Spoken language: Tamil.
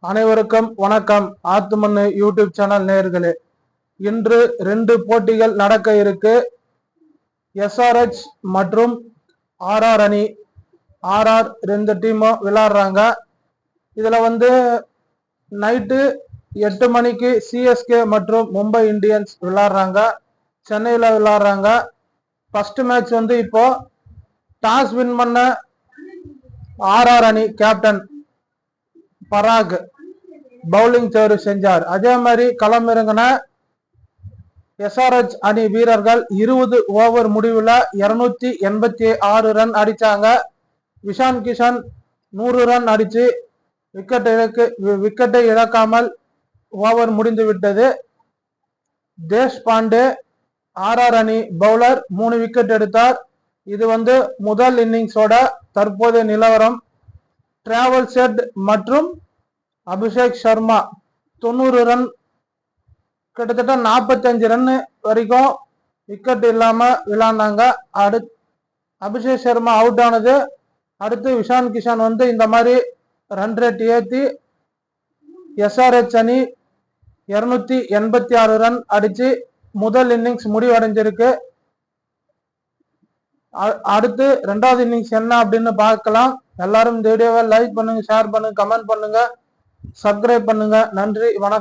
அனைவருக்கும் வணக்கம். ஆத்துமண்ணு யூடியூப் சேனல் நேயர்களே, இன்று 2 போட்டிகள் நடக்க இருக்கு. எஸ்ஆர்எச் மற்றும் ஆர்ஆர் அணி. ஆர்ஆர் 2 டீமும் விளையாடுறாங்க. இதுல நைட்டு 8 மணிக்கு சிஎஸ்கே மற்றும் மும்பை இந்தியன்ஸ் விளையாடுறாங்க. சென்னையில விளையாடுறாங்க. ஃபர்ஸ்ட் மேட்ச் இப்போ டாஸ் வின் பண்ண ஆர்ஆர் அணி கேப்டன் பராக் பவுலிங் தேர்வு செஞ்சார். அதே மாதிரி களம் இறங்கின எஸ்ஆர்எச் அணி வீரர்கள் 20 ஓவர் முடிவுல 286 ரன் அடிச்சாங்க. விஷான் கிஷன் 100 ரன் அடிச்சு விக்கெட்டை இழக்காமல் ஓவர் முடிந்து விட்டது. தேஷ்பாண்டே ஆர்ஆர் அணி பவுலர் 3 விக்கெட் எடுத்தார். இது முதல் இன்னிங்ஸோட தற்போதைய நிலவரம். டிராவல் செட் மற்றும் அபிஷேக் சர்மா 90 ரன், கிட்டத்தட்ட 45 ரன் வரைக்கும் விக்கெட் இல்லாம விளையாண்டாங்க. அபிஷேக் சர்மா அவுட் ஆனது. அடுத்து விஷான் கிஷன் இந்த மாதிரி ரன் ரேட் ஏத்தி எஸ்ஆர்எச் அணி 286 ரன் அடிச்சு முதல் இன்னிங்ஸ் முடிவடைஞ்சிருக்கு. அடுத்து 2வது இன்னிங்ஸ் என்ன அப்படின்னு பார்க்கலாம். எல்லாரும் இந்த வீடியோவை லைக் பண்ணுங்க, ஷேர் பண்ணுங்க, கமெண்ட் பண்ணுங்க, சப்ஸ்கிரைப் பண்ணுங்க. நன்றி, வணக்கம்.